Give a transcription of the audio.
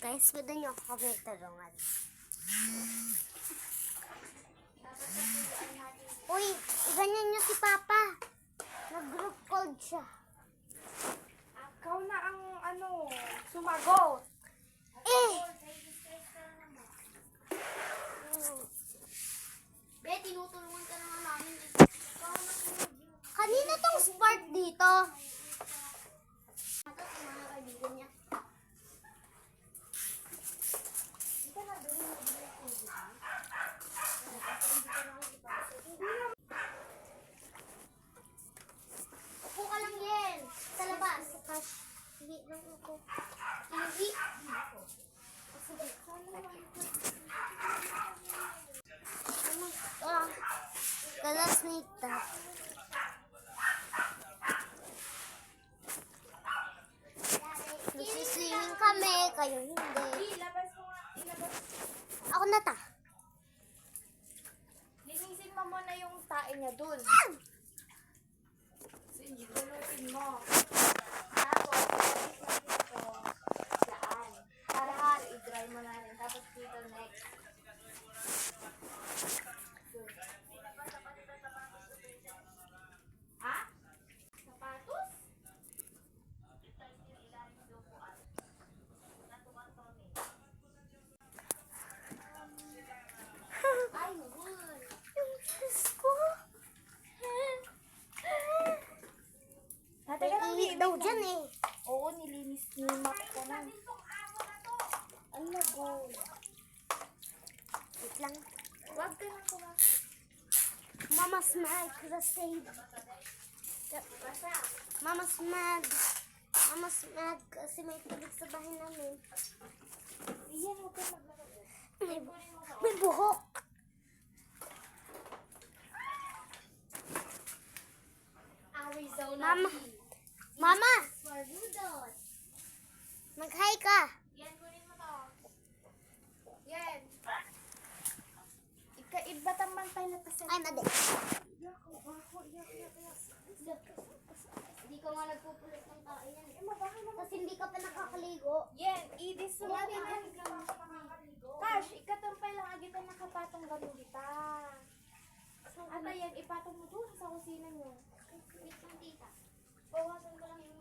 Guys, pwede nyo ako kami tarungan. Uy, ganyan nyo si Papa. Nag-group code siya. Ikaw na ang sumagot. Be, tinutulungan ka naman namin. Kanina tong spark dito. Ito, mga kaibigan niya. Upo ka lang, Yen. Sa labas. Cash. Hindi lang ako. Hindi. Sige. Kalasnita. Nagsiswimming kami, kayo hindi. Ilabas mo nga. Ilabas. Ako na ta. Linisin mo muna yung tae niya dun. Sige, gulutin mo. Tapos, ilagay mo dito. Daan. Para i-dry mo na rin. Tapos dito next. Ha? Sapatos? Ay, wool. Yung Diyos ko. Teka lang, Ihi daw dyan eh. Oo, nilinis ni Mac ko na. Ang lago. Wait lang. Huwag ka nang kumakit. Mama's mad crusade. Mama's mad. Mama's mad kasi may tubig sa bahay namin. Iyan, huwag ka maglaro. May buhok. Arizona Mama. Bee. Mama, Barbudos. mag-hi ka. Yan, kunin mo to. Yan. Iba tamang tayo na kasi. Ay, madi. Hindi ko nga nagpupulit ng tao yan. Kasi hindi ka pa nakakaligo. Yan, i-disunod yan. Cash, ikatumpay lang agita nakapatong ganun kita. Ata yan, ipatong mo doon sa kusina nyo. Wait lang, tita. Bawasan ko lang yung